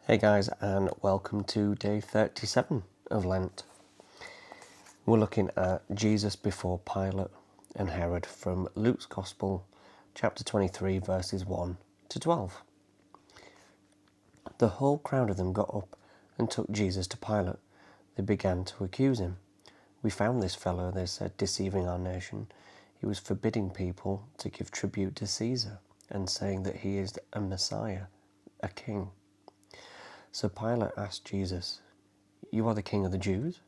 Hey guys, and welcome to day 37 of Lent. We're looking at Jesus before Pilate and Herod from Luke's Gospel, chapter 23, verses 1 to 12. The whole crowd of them got up and took Jesus to Pilate. They began to accuse him. "We found this fellow," they said, "deceiving our nation. He was forbidding people to give tribute to Caesar and saying that he is a Messiah, a king." So Pilate asked Jesus, "You are the king of the Jews?"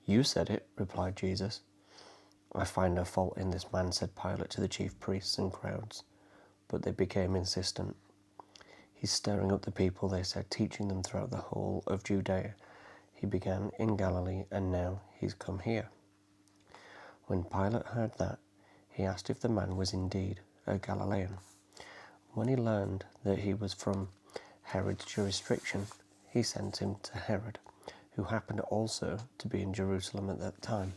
"You said it," replied Jesus. "I find no fault in this man," said Pilate to the chief priests and crowds. But they became insistent. "He's stirring up the people," they said, "teaching them throughout the whole of Judea. He began in Galilee, and now he's come here." When Pilate heard that, he asked if the man was indeed a Galilean. When he learned that he was from Herod's jurisdiction, he sent him to Herod, who happened also to be in Jerusalem at that time.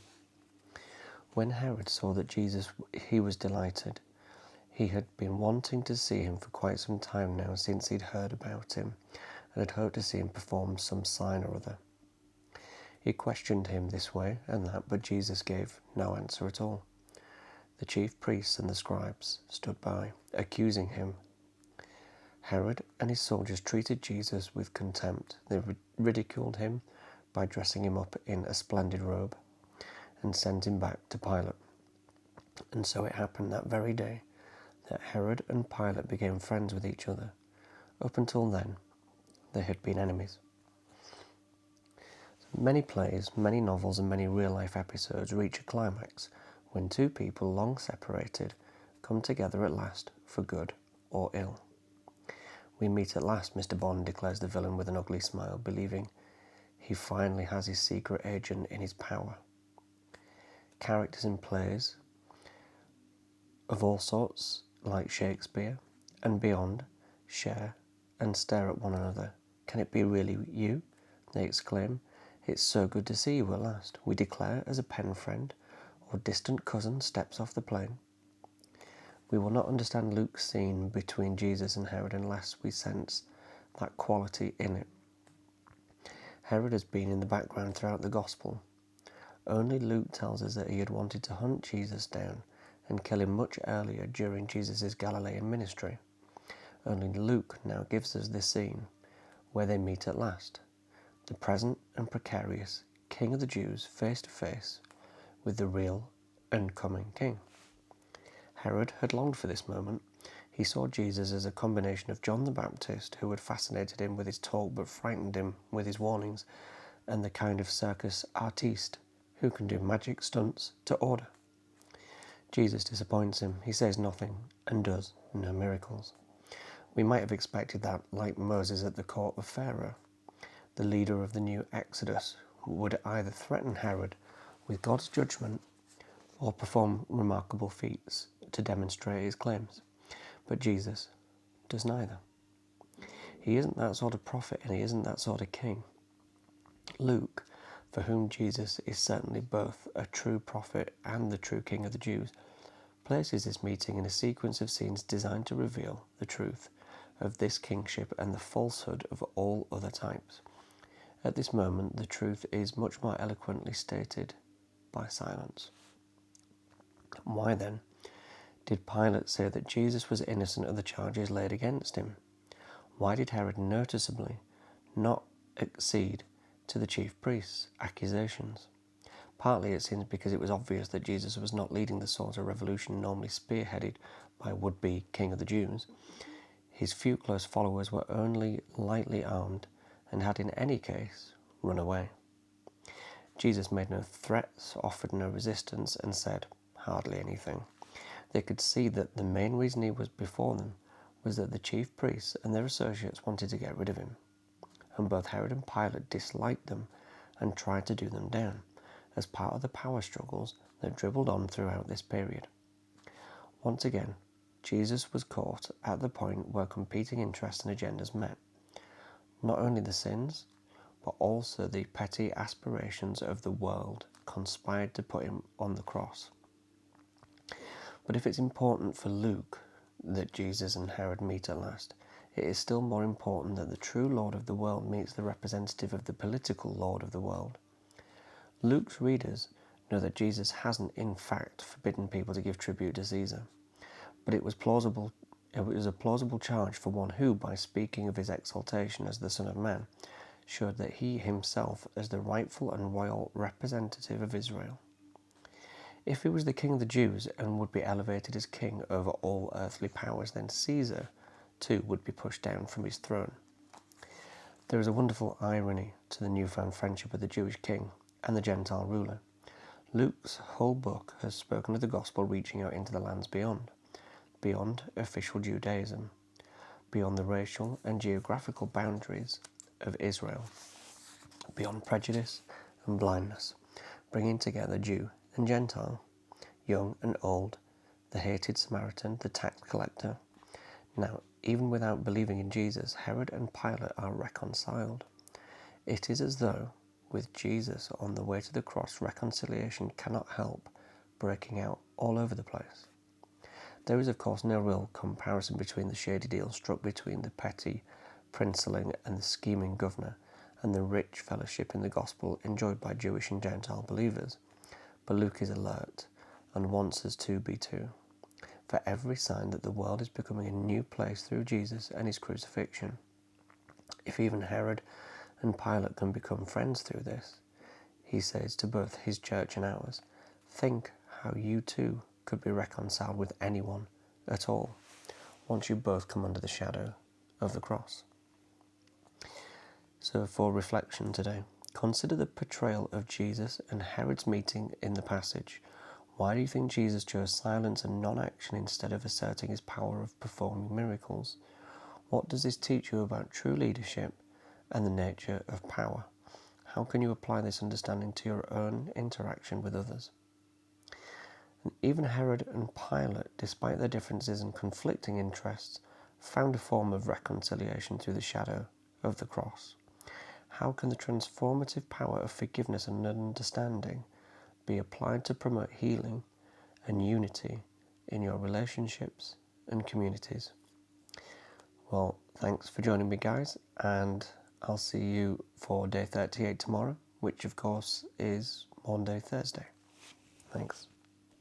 When Herod saw that Jesus, he was delighted. He had been wanting to see him for quite some time now, since he'd heard about him, and had hoped to see him perform some sign or other. He questioned him this way and that, but Jesus gave no answer at all. The chief priests and the scribes stood by, accusing him. Herod and his soldiers treated Jesus with contempt. They ridiculed him by dressing him up in a splendid robe and sent him back to Pilate. And so it happened that very day that Herod and Pilate became friends with each other. Up until then, they had been enemies. Many plays, many novels, and many real-life episodes reach a climax when two people long separated come together at last for good or ill. "We meet at last," Mr. Bond declares the villain with an ugly smile, believing he finally has his secret agent in his power. Characters in plays of all sorts, like Shakespeare and beyond, share and stare at one another. "Can it be really you?" they exclaim. "It's so good to see you at last," we declare as a pen friend or distant cousin steps off the plane. We will not understand Luke's scene between Jesus and Herod unless we sense that quality in it. Herod has been in the background throughout the Gospel. Only Luke tells us that he had wanted to hunt Jesus down and kill him much earlier during Jesus' Galilean ministry. Only Luke now gives us this scene, where they meet at last, the present and precarious King of the Jews face to face with the real and coming King. Herod had longed for this moment. He saw Jesus as a combination of John the Baptist, who had fascinated him with his talk but frightened him with his warnings, and the kind of circus artiste who can do magic stunts to order. Jesus disappoints him. He says nothing and does no miracles. We might have expected that, like Moses at the court of Pharaoh, the leader of the new Exodus would either threaten Herod with God's judgment or perform remarkable feats to demonstrate his claims. But Jesus does neither. He isn't that sort of prophet, and he isn't that sort of king. Luke, for whom Jesus is certainly both a true prophet and the true King of the Jews, places this meeting in a sequence of scenes designed to reveal the truth of this kingship and the falsehood of all other types. At this moment, the truth is much more eloquently stated by silence. Why then did Pilate say that Jesus was innocent of the charges laid against him? Why did Herod noticeably not accede to the chief priests' accusations? Partly it seems because it was obvious that Jesus was not leading the sort of revolution normally spearheaded by a would-be King of the Jews. His few close followers were only lightly armed and had in any case run away. Jesus made no threats, offered no resistance, and said hardly anything. They could see that the main reason he was before them was that the chief priests and their associates wanted to get rid of him, and both Herod and Pilate disliked them and tried to do them down, as part of the power struggles that dribbled on throughout this period. Once again, Jesus was caught at the point where competing interests and agendas met. Not only the sins, but also the petty aspirations of the world conspired to put him on the cross. But if it's important for Luke that Jesus and Herod meet at last, it is still more important that the true Lord of the world meets the representative of the political Lord of the world. Luke's readers know that Jesus hasn't in fact forbidden people to give tribute to Caesar, but it was a plausible charge for one who, by speaking of his exaltation as the Son of Man, showed that he himself is the rightful and royal representative of Israel. If he was the king of the Jews and would be elevated as king over all earthly powers, then Caesar, too, would be pushed down from his throne. There is a wonderful irony to the newfound friendship of the Jewish king and the Gentile ruler. Luke's whole book has spoken of the gospel reaching out into the lands beyond official Judaism, beyond the racial and geographical boundaries of Israel, beyond prejudice and blindness, bringing together Jew and Gentile, young and old, the hated Samaritan, the tax collector. Now, even without believing in Jesus, Herod and Pilate are reconciled. It is as though, with Jesus on the way to the cross, reconciliation cannot help breaking out all over the place. There is, of course, no real comparison between the shady deal struck between the petty princeling and the scheming governor and the rich fellowship in the gospel enjoyed by Jewish and Gentile believers. But Luke is alert and wants us to be too, for every sign that the world is becoming a new place through Jesus and his crucifixion. If even Herod and Pilate can become friends through this, he says to both his church and ours, think how you too could be reconciled with anyone at all once you both come under the shadow of the cross. So for reflection today, consider the portrayal of Jesus and Herod's meeting in the passage. Why do you think Jesus chose silence and non-action instead of asserting his power of performing miracles? What does this teach you about true leadership and the nature of power? How can you apply this understanding to your own interaction with others? And even Herod and Pilate, despite their differences and conflicting interests, found a form of reconciliation through the shadow of the cross. How can the transformative power of forgiveness and understanding be applied to promote healing and unity in your relationships and communities? Well, thanks for joining me, guys, and I'll see you for day 38 tomorrow, which of course is Maundy Thursday. Thanks.